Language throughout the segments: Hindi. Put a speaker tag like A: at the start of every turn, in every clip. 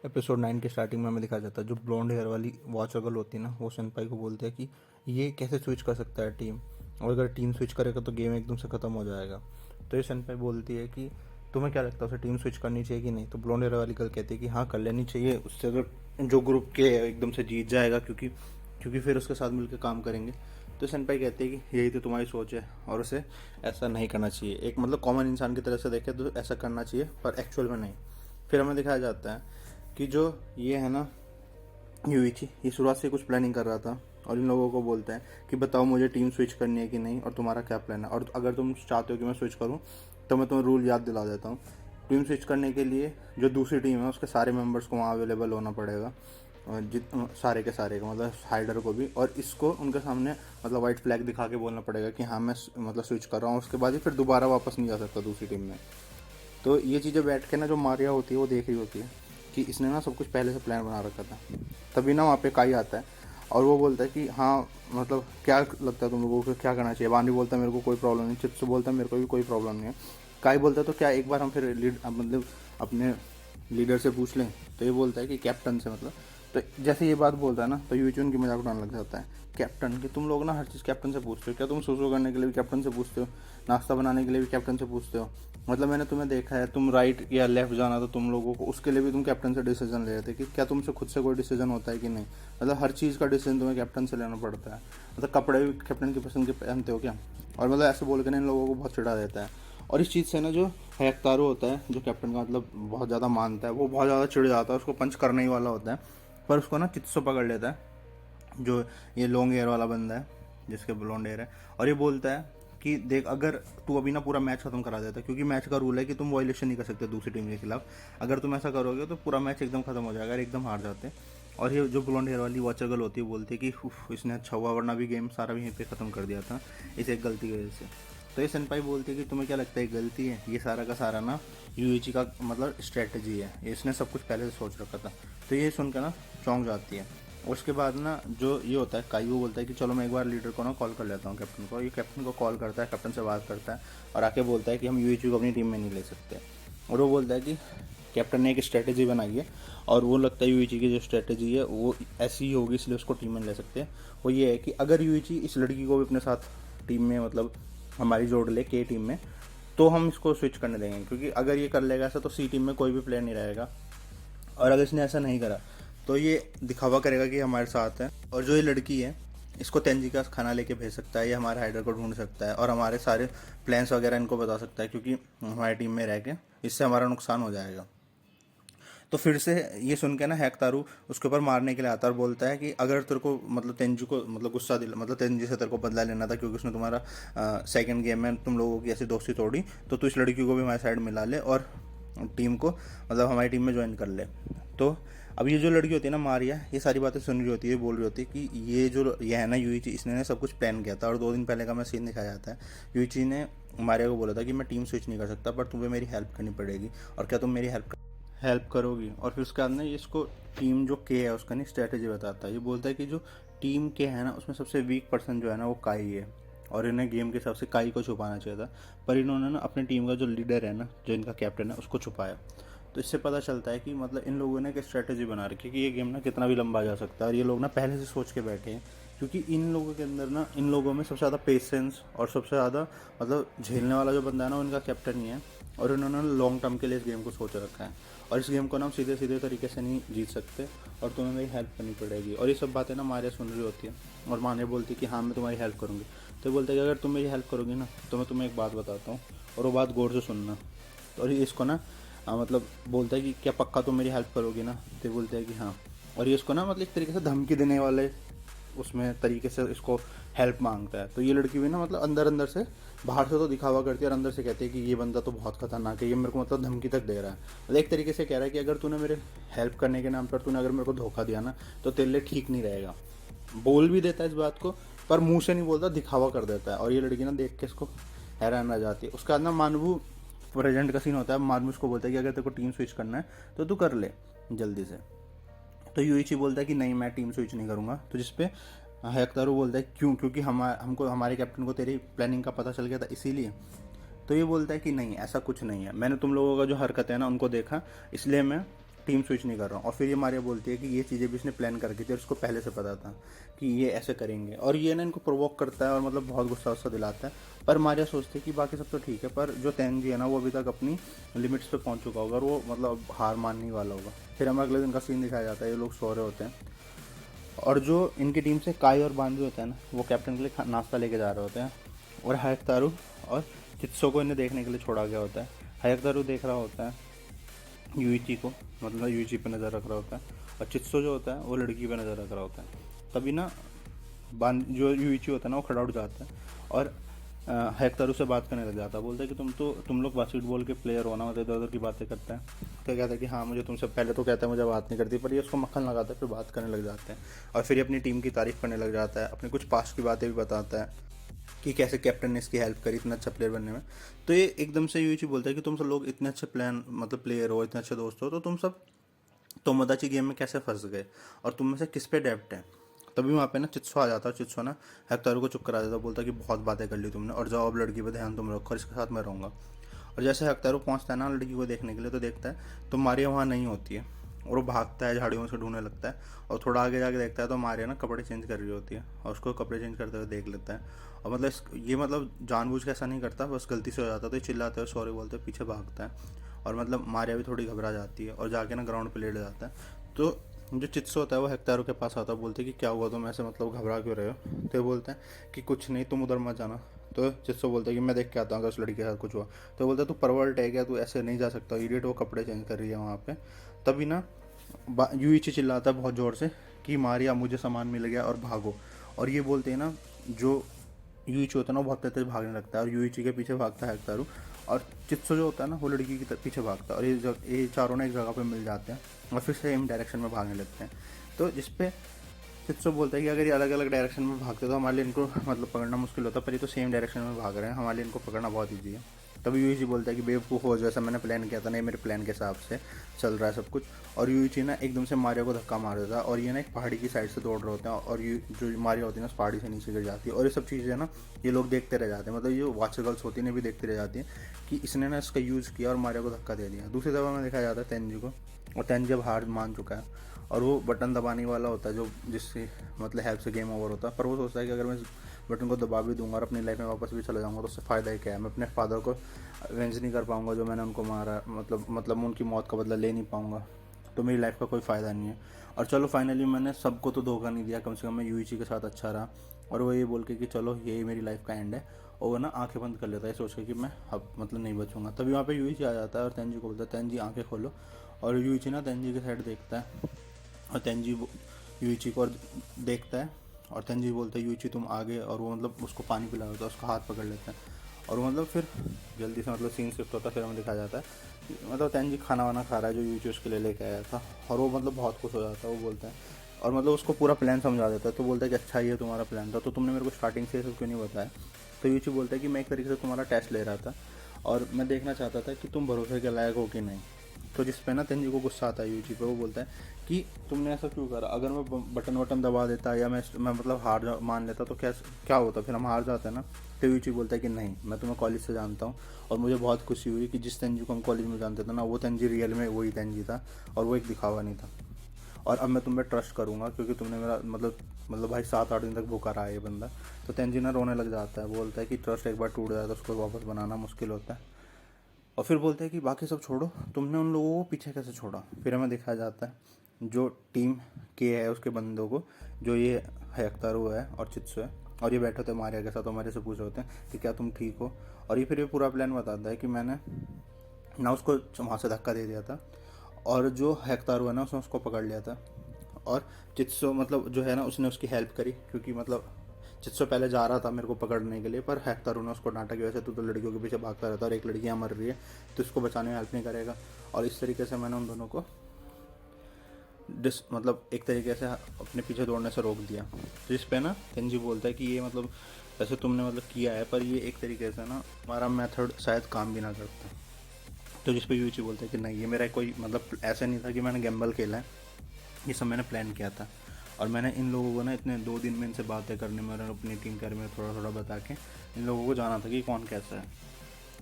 A: एपिसोड 9 के स्टार्टिंग में हमें दिखाया जाता है जो ब्लॉन्ड हेयर वाली वॉचर गर्ल होती है ना, वो सेनपाई को बोलते हैं कि ये कैसे स्विच कर सकता है टीम, और अगर टीम स्विच करेगा तो गेम एकदम से ख़त्म हो जाएगा। तो ये सेनपाई बोलती है कि तुम्हें क्या लगता है उसे टीम स्विच करनी चाहिए कि नहीं। तो ब्लॉन्ड हेयर वाली गर्ल कहती है कि हाँ कर लेनी चाहिए, उससे अगर जो ग्रुप के एकदम से जीत जाएगा, क्योंकि क्योंकि फिर उसके साथ मिलकर काम करेंगे। तो सेनपाई कहते हैं कि यही तो तुम्हारी सोच है और उसे ऐसा नहीं करना चाहिए। एक मतलब कॉमन इंसान की तरह से देखे तो ऐसा करना चाहिए, पर एक्चुअल में नहीं। फिर हमें दिखाया जाता है कि जो ये है ना यूइची, ये शुरुआत से कुछ प्लानिंग कर रहा था और इन लोगों को बोलता है कि बताओ मुझे टीम स्विच करनी है कि नहीं और तुम्हारा क्या प्लान है, और अगर तुम चाहते हो कि मैं स्विच करूं तो मैं तुम्हें रूल याद दिला देता हूं। टीम स्विच करने के लिए जो दूसरी टीम है उसके सारे मेंबर्स को वहाँ अवेलेबल होना पड़ेगा, और सारे के सारे को मतलब हाइडर को भी, और इसको उनके सामने मतलब वाइट फ्लैग दिखा के बोलना पड़ेगा कि हाँ मैं मतलब स्विच कर रहा हूँ। उसके बाद ही फिर दोबारा वापस नहीं जा सकता दूसरी टीम में। तो ये चीज़ें बैठ के ना जो मारिया होती है वो देख रही होती है कि इसने ना सब कुछ पहले से प्लान बना रखा था। तभी ना वहाँ पे काई आता है और वो बोलता है कि हाँ मतलब क्या लगता है तुम लोगों को क्या करना चाहिए। बानी बोलता है मेरे को कोई प्रॉब्लम नहीं, चित्सु बोलता है मेरे को भी कोई प्रॉब्लम नहीं है। काई बोलता है तो क्या एक बार हम फिर मतलब अपने लीडर से पूछ लें। तो ये बोलता है कि कैप्टन से, मतलब तो जैसे ये बात बोलता है ना तो यूचून की मजाक उड़ाने लग जाता है। कैप्टन कि तुम लोग ना हर चीज़ कैप्टन से पूछते हो क्या, तुम सुसु करने के लिए भी कैप्टन से पूछते हो, नाश्ता बनाने के लिए भी कैप्टन से पूछते हो। मतलब मैंने तुम्हें देखा है, तुम राइट या लेफ्ट जाना तो तुम लोगों को उसके लिए भी तुम कैप्टन से डिसीजन ले रहे थे कि क्या तुमसे खुद से कोई डिसीजन होता है कि नहीं। मतलब हर चीज़ का डिसीजन तुम्हें कैप्टन से लेना पड़ता है। मतलब कपड़े भी कैप्टन की पसंद के पहनते हो क्या। और मतलब ऐसे बोल के ना इन लोगों को बहुत चिढ़ा देता है। और इस चीज़ से ना जो हैकतारो होता है जो कैप्टन का मतलब बहुत ज़्यादा मानता है, वो बहुत ज़्यादा चिढ़ जाता है, उसको पंच करने ही वाला होता है। पर उसको ना चित्सो पकड़ लेता है, जो ये लॉन्ग हेयर वाला बंदा है जिसके ब्लॉन्ड हेयर है, और ये बोलता है कि देख अगर तू अभी ना पूरा मैच खत्म करा देता, क्योंकि मैच का रूल है कि तुम वायलेशन नहीं कर सकते दूसरी टीम के खिलाफ। अगर तुम ऐसा करोगे तो पूरा मैच एकदम खत्म हो जाएगा, एकदम हार जाते। और ये जो ब्लॉन्ड हेयर वाली वॉचर गर्ल होती है बोलती है कि इसने अच्छा हुआ, वरना भी गेम सारा यहीं पे ख़त्म कर दिया था इस एक गलती की वजह से। तो ये सेनपाई बोलती है कि तुम्हें क्या लगता है गलती है, ये सारा का सारा ना यूएची का मतलब स्ट्रेटजी है, इसने सब कुछ पहले से सोच रखा था। तो ये सुनकर ना चौंक जाती है। उसके बाद ना जो ये होता है काई, वो बोलता है कि चलो मैं एक बार लीडर को ना कॉल कर लेता हूँ कैप्टन को। ये कैप्टन को कॉल करता है, कैप्टन से बात करता है और आके बोलता है कि हम यूएची को अपनी टीम में नहीं ले सकते। और वो बोलता है कि कैप्टन ने एक स्ट्रेटजी बनाई है और वो लगता है यूएची की जो स्ट्रेटजी है वो ऐसी ही होगी, इसलिए उसको टीम में ले सकते हैं। वो ये है कि अगर यूएची इस लड़की को भी अपने साथ टीम में मतलब हमारी जोड़ ले के टीम में, तो हम इसको स्विच करने देंगे, क्योंकि अगर ये कर लेगा ऐसा तो सी टीम में कोई भी प्लेयर नहीं रहेगा। और अगर इसने ऐसा नहीं करा तो ये दिखावा करेगा कि हमारे साथ है, और जो ये लड़की है इसको तेंजी का खाना लेके भेज सकता है, ये हमारे हाइडर को ढूंढ सकता है और हमारे सारे प्लान्स वगैरह इनको बता सकता है, क्योंकि हमारी टीम में रह के इससे हमारा नुकसान हो जाएगा। तो फिर से ये सुन के ना हैकतारू उसके ऊपर मारने के लिए आता है और बोलता है कि अगर तेरे को मतलब तेंजू को मतलब गुस्सा दिला, मतलब तेंजी से तेरे को बदला लेना था क्योंकि उसने तुम्हारा सेकंड गेम में तुम लोगों की ऐसी दोस्ती तोड़ी, तो तू इस लड़की को भी हमारी साइड मिला ले और टीम को मतलब हमारी टीम में ज्वाइन कर ले। तो अब ये जो लड़की होती है ना मारिया, ये सारी बातें सुन रही होती है, बोल रही होती है कि ये है ना यूइची, इसने ना सब कुछ प्लान किया था। और 2 दिन पहले का मैं सीन दिखाया जाता है, यूइची ने मारिया को बोला था कि मैं टीम स्विच नहीं कर सकता पर तुम्हें मेरी हेल्प करनी पड़ेगी, और क्या तुम मेरी हेल्प करोगी। और फिर उसके बाद ना ये इसको टीम जो के है उसका नहीं स्ट्रेटेजी बताता है। ये बोलता है कि जो टीम के है ना उसमें सबसे वीक पर्सन जो है ना वो काई है, और इन्हें गेम के हिसाब से काई को छुपाना चाहिए था, पर इन्होंने ना अपनी टीम का जो लीडर है ना, जो इनका कैप्टन है, उसको छुपाया। तो इससे पता चलता है कि मतलब इन लोगों ने एक स्ट्रेटेजी बना रखी है कि ये गेम ना कितना भी लंबा जा सकता है, और ये लोग ना पहले से सोच के बैठे हैं। क्योंकि इन लोगों के अंदर ना, इन लोगों में सबसे ज़्यादा पेशेंस और सबसे ज़्यादा मतलब झेलने वाला जो बंदा है ना, वो इनका कैप्टन ही है। और इन्होंने लॉन्ग टर्म के लिए इस गेम को सोच रखा है, और इस गेम को ना हम सीधे सीधे तरीके से नहीं जीत सकते, और तुम्हें मेरी हेल्प करनी पड़ेगी। और ये सब बातें ना मारिया सुन रही होती है, और मारिया बोलती है कि हाँ मैं तुम्हारी हेल्प करूँगी। तो बोलते हैं कि अगर तुम मेरी हेल्प करोगी ना तो मैं तुम्हें एक बात बताता हूँ, और वो बात गौर से सुनना। और ये इसको ना मतलब बोलता है कि क्या पक्का तुम मेरी हेल्प करोगी ना। तो बोलते हैं कि हाँ। और ये इसको ना मतलब एक तरीके से धमकी देने वाले उसमें तरीके से इसको हेल्प मांगता है। तो ये लड़की भी ना मतलब अंदर अंदर से, बाहर से तो दिखावा करती है और अंदर से कहती है कि ये बंदा तो बहुत खतरनाक है, ये मेरे को मतलब धमकी तक दे रहा है। मतलब एक तरीके से कह रहा है कि अगर तूने मेरे हेल्प करने के नाम पर तूने अगर मेरे को धोखा दिया ना तो तेरे लिए ठीक नहीं रहेगा। बोल भी देता है इस बात को, पर मुंह से नहीं बोलता, दिखावा कर देता है। और ये लड़की ना देख के इसको हैरान रह जाती है। उसके बाद ना मानवू प्रेजेंट का सीन होता है। मानवू उसको बोलता है कि अगर तेरे को टीम स्विच करना है तो तू कर ले जल्दी से। तो यूइची बोलता है कि नहीं मैं टीम स्विच नहीं करूँगा। तो जिसपे हैकतारू बोलता है क्यों, क्योंकि हमको हमारे कैप्टन को तेरी प्लानिंग का पता चल गया था इसीलिए। तो ये बोलता है कि नहीं ऐसा कुछ नहीं है, मैंने तुम लोगों का जो हरकत है ना उनको देखा, इसलिए मैं टीम स्विच नहीं कर रहा हूँ। और फिर ये मारिया बोलती है कि ये चीज़ें भी इसने प्लान करके थी और उसको पहले से पता था कि ये ऐसे करेंगे, और ये ना इनको प्रोवोक करता है और मतलब बहुत गुस्सा वुस्सा दिलाता है। पर मारिया सोचती है कि बाकी सब तो ठीक है, पर जो तेंजी है ना वो अभी तक अपनी लिमिट्स पे पहुंच चुका होगा और वो मतलब हार मानने वाला होगा। फिर हमें अगले दिन का सीन दिखाया जाता है, ये लोग सो रहे होते हैं और जो इनकी टीम से काई और बांजू होता है ना वो कैप्टन के लिए नाश्ता लेके जा रहे होते हैं, और हायकतारू और चित्सो को इन्हें देखने के लिए छोड़ा गया होता है। हायकतारू देख रहा होता है यूइची को, मतलब यूइची पे नज़र रख रहा होता है, और चित्सो जो होता है वो लड़की पे नज़र रख रहा होता है। तभी ना जो यूइची होता है ना वो खड़ा उठ जाता है और हायकतारू से बात करने लग जाता है। बोलता है कि तुम लोग बास्केटबॉल के प्लेयर हो ना, मतलब इधर उधर की बातें करते हैं। तो कहता है कि हाँ मुझे तुमसे पहले तो कहता है मुझे बात नहीं करती, पर ये उसको मक्खन लगाता है, फिर बात करने लग जाते हैं और फिर ये अपनी टीम की तारीफ करने लग जाता है, अपने कुछ पास्ट की बातें भी बताता है कि कैसे कैप्टन ने इसकी हेल्प करी इतना अच्छा प्लेयर बनने में। तो ये एकदम से यूइची बोलता है कि तुम सब लोग इतने अच्छे प्लान मतलब प्लेयर हो, इतने अच्छे दोस्त हो, तो तुम सब तोमोदाची गेम में कैसे फंस गए और तुम में से किस पे डेप्ट है। तभी वहाँ पे ना चित्सो आ जाता है, चित्सो ना हेक्टोरू को चुप करा देता, बोलता कि बहुत बातें कर ली तुमने और जाओ अब लड़की पे ध्यान तुम रखो और इसके साथ मैं रहूँगा। और जैसे हेक्टोरू पहुँचता है ना लड़की को देखने के लिए तो देखता है तो मारिया वहाँ नहीं होती है और वो भागता है, झाड़ियों से ढूंढने लगता है और थोड़ा आगे जाके देखता है तो मारिया ना कपड़े चेंज कर रही होती है और उसको कपड़े चेंज करते हुए देख लेता है। और मतलब ये मतलब जानबूझ के ऐसा नहीं करता, बस गलती से हो जाता है तो ये चिल्लाते हुए सॉरी बोलते हुए पीछे भागता है और मतलब मारिया भी थोड़ी घबरा जाती है और जाके ना ग्राउंड पे लेट जाता है। तो जो चित्सो होता है वो हेक्तारो के पास आता है, बोलते हैं कि क्या हुआ तुम ऐसे मतलब घबरा क्यों रहे हो। तो ये बोलते हैं कि कुछ नहीं तुम उधर मत जाना। तो चित्सो बोलता है कि मैं देख के आता हूँ अगर उस लड़की के साथ कुछ हुआ। तो बोलता है तू परवर्ट है क्या, तू ऐसे नहीं जा सकता, इडियट, वो कपड़े चेंज कर रही है वहाँ पे। तभी ना यूइची चिल्लाता है बहुत ज़ोर से कि मारिया मुझे सामान मिल गया और भागो। और ये बोलते हैं ना जो यूइची होता है ना वो बहुत तेज भागने लगता है और यूइची के पीछे भागता है हेक्तारू, और चित्सो जो होता है ना वो लड़की के पीछे भागता है और ये चारों ना एक जगह पे मिल जाते हैं और फिर सेम डायरेक्शन में भागने लगते हैं। तो जिसपे चित्सो बोलता है कि अगर ये अलग अलग डायरेक्शन में भागते तो हमारे लिए इनको मतलब पकड़ना मुश्किल होता, पर ये तो सेम डायरेक्शन में भाग रहे हैं, हमारे लिए इनको पकड़ना बहुत ईजी है। तभी यूइची बोलता है कि बेवकूफ़ हो, जैसा मैंने प्लान किया था नहीं मेरे प्लान के हिसाब से चल रहा है सब कुछ। और यूइची ना एकदम से मारिया को धक्का मार देता है और ये ना एक पहाड़ी की साइड से दौड़ रहे होते हैं और ये जो मारिया होती है ना उस पहाड़ी से नीचे गिर जाती है। और ये सब चीज़ें ना ये लोग देखते रह जाते हैं, मतलब ये वाचर गर्ल्स होती हैं भी देखते रह जाती हैं कि इसने ना इसका यूज़ किया और मारिया को धक्का दे दिया। दूसरी दफ़ा में देखा जाता है तेंजी को, और तेंजी अब हार मान चुका है और वो बटन दबाने वाला होता है जो जिससे मतलब हेल्प से गेम ओवर होता है। पर वो सोचता है कि अगर मैं इस बटन को दबा भी दूंगा और अपनी लाइफ में वापस भी चला जाऊंगा तो उससे फ़ायदा ही क्या है, मैं अपने फादर को अवेंज नहीं कर पाऊंगा जो मैंने उनको मारा, मतलब उनकी मौत का बदला ले नहीं पाऊंगा, तो मेरी लाइफ का कोई फ़ायदा नहीं है। और चलो फाइनली मैंने सबको तो धोखा नहीं दिया, कम से कम मैं यूइची के साथ अच्छा रहा। और वो ये बोल के कि चलो यही मेरी लाइफ का एंड है, और वो ना आंखें बंद कर लेता है सोच के कि मैं अब मतलब नहीं बचूंगा। तभी वहाँ पे यूइची आ जाता है और तेंजी को बोलता है तेंजी आंखें खोलो। और यूइची ना तेंजी की साइड देखता है और तेंजी यूइची को देखता है और तेंजी बोलता है यूइची तुम आगे, और वो मतलब उसको पानी पिला देता है, उसका हाथ पकड़ लेता है और वो मतलब फिर जल्दी से मतलब सीन शिफ्ट होता है। फिर हमें दिखाया जाता है कि मतलब तेंजी खाना वाना खा रहा है जो यूइची उसके लिए लेके आया था, और वो मतलब बहुत खुश हो जाता है। वो बोलता है और मतलब उसको पूरा प्लान समझा देता है, तो बोलता है कि अच्छा ये तुम्हारा प्लान था, तो तुमने मेरे को स्टार्टिंग से सब क्यों नहीं बताया। तो यूइची बोलता है कि मैं एक तरीके से तुम्हारा टेस्ट ले रहा था और मैं देखना चाहता था कि तुम भरोसे के लायक हो कि नहीं। तो जिस पे ना तेंजी को गुस्सा आता है यूजी पे, वो बोलता है कि तुमने ऐसा क्यों करा, अगर मैं बटन वटन दबा देता या मैं मतलब हार मान लेता तो क्या क्या होता, फिर हम हार जाते ना। तो यूजी बोलता है कि नहीं, मैं तुम्हें कॉलेज से जानता हूँ और मुझे बहुत खुशी हुई कि जिस तेंजी को हम कॉलेज में जानते थे ना वो तेंजी रियल में वही तेंजी था और वो एक दिखावा नहीं था। और अब मैं तुम पे ट्रस्ट करूँगा क्योंकि तुमने मेरा मतलब भाई 7-8 दिन तक भूखा रहा है ये बंदा। तो तेंजी ना रोने लग जाता है, बोलता है कि ट्रस्ट एक बार टूट जाए तो उसको वापस बनाना मुश्किल होता है। और फिर बोलते हैं कि बाकी सब छोड़ो, तुमने उन लोगों को पीछे कैसे छोड़ा। फिर हमें दिखाया जाता है जो टीम के है उसके बंदों को, जो ये हयक्तारू है और चित्सु है, और ये बैठे होते हैं मारिया के साथ, हमारे से पूछ रहे होते हैं कि क्या तुम ठीक हो। और ये फिर ये पूरा प्लान बताता है कि मैंने ना उसको वहाँ से धक्का दे दिया था और जो हयक्तारू है ना उसने उसको पकड़ लिया था, और चित्सु मतलब जो है ना उसने उसकी हेल्प करी क्योंकि मतलब चित्सो पहले जा रहा था मेरे को पकड़ने के लिए, पर हेक्तारू ने उसको डांटा कि वैसे तू तो लड़कियों के पीछे भागता रहता है और एक लड़की यहाँ मर रही है तो उसको बचाने में हेल्प नहीं करेगा। और इस तरीके से मैंने उन दोनों को मतलब एक तरीके से अपने पीछे दौड़ने से रोक दिया। जिस पे ना तेंजी बोलता है कि ये मतलब वैसे तुमने मतलब किया है पर ये एक तरीके से ना हमारा मेथड शायद काम भी ना करता। तो जिस पे यूची बोलता है कि नहीं ये मेरा कोई मतलब ऐसा नहीं था कि मैंने गैम्बल खेला है, ये सब मैंने प्लान किया था और मैंने इन लोगों को ना इतने 2 दिन में इनसे बातें करने में और अपनी टीम के बारे में थोड़ा थोड़ा बता के इन लोगों को जाना था कि कौन कैसा है।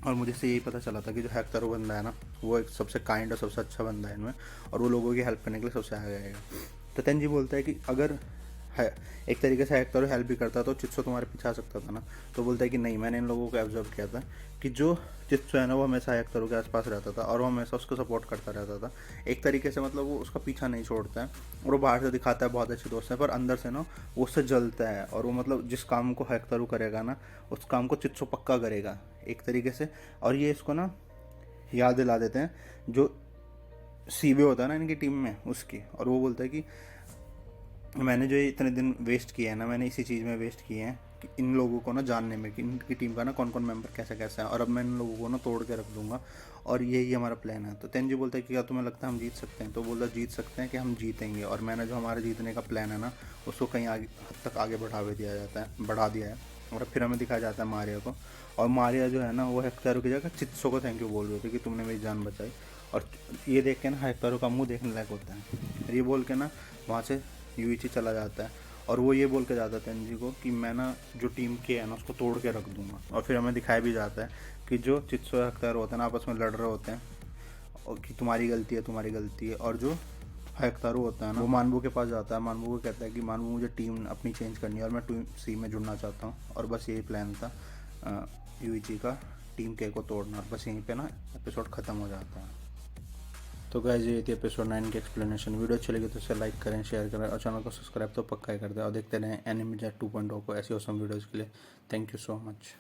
A: और मुझे से यही पता चला था कि जो हेक्टरो बंदा है ना, वो एक सबसे काइंड और सबसे अच्छा बंदा है इनमें, और वो लोगों की हेल्प करने के लिए सबसे आगे आएगा। तो तेंजी बोलता है कि अगर है एक तरीके से हेक्टरो हेल्प भी करता तो चित्सो तुम्हारे पीछे आ सकता था ना। तो बोलता है कि नहीं, मैंने इन लोगों को ऑब्जर्व किया था कि जो चित्सो है ना, वो हमेशा हेक्टरो के आसपास रहता था और वो हमेशा उसको सपोर्ट करता रहता था एक तरीके से। मतलब वो उसका पीछा नहीं छोड़ता है, और वो बाहर से दिखाता है बहुत अच्छे दोस्त है, पर अंदर से ना वो उससे जलता है। और वो मतलब जिस काम को हेक्टरो करेगा ना, उस काम को चित्सो पक्का करेगा एक तरीके से। और ये इसको ना याद दिला देते हैं जो सीबे होता है ना इनकी टीम में उसकी। और वो बोलता है कि मैंने जो ये इतने दिन वेस्ट किए हैं ना, मैंने इसी चीज़ में वेस्ट किए हैं कि इन लोगों को ना जानने में कि इनकी टीम का ना कौन कौन मेंबर कैसा कैसा है, और अब मैं इन लोगों को ना तोड़ के रख दूंगा, और यही हमारा प्लान है। तो तेंजी बोलता है कि क्या तुम्हें लगता है हम जीत सकते हैं? तो बोला जीत सकते हैं कि हम जीतेंगे, और मैंने जो हमारे जीतने का प्लान है ना, उसको कहीं आगे हद तक आगे बढ़ा दिया है। और फिर हमें दिखाया जाता है मारिया को, और मारिया जो है ना, वो हेक्टरो की जगह चित्सो को थैंक यू बोल रही थी कि तुमने मेरी जान बचाई। और ये देख के ना हेक्टरो का मुंह देखने लायक होता है। ये बोल के ना वहाँ से यूइची चला जाता है, और वो ये बोल के जाता है तेंजी को कि मैं ना जो टीम के है ना उसको तोड़ के रख दूंगा। और फिर हमें दिखाया भी जाता है कि जो चित्सो हेक्टरो होते हैं ना, आपस में लड़ रहे होते हैं और कि तुम्हारी गलती है, तुम्हारी गलती है। और जो हेक्टरो होता है ना, वो मानबू के पास जाता है, मानबू को कहता है कि मानबू मुझे टीम अपनी चेंज करनी है और मैं टीम सी में जुड़ना चाहता हूँ। और बस यही प्लान था यूइची का, टीम के को तोड़ना। और बस यहीं पे ना एपिसोड ख़त्म हो जाता है। तो गाइस ये थी एपिसोड 9 की एक्सप्लेनेशन। वीडियो अच्छी लगी तो इसे लाइक करें, शेयर करें और चैनल को सब्सक्राइब तो पक्का ही कर दें। और देखते रहें एनिमे जैट 2.0 को ऐसी औसम वीडियोज़ के लिए। Thank you so much.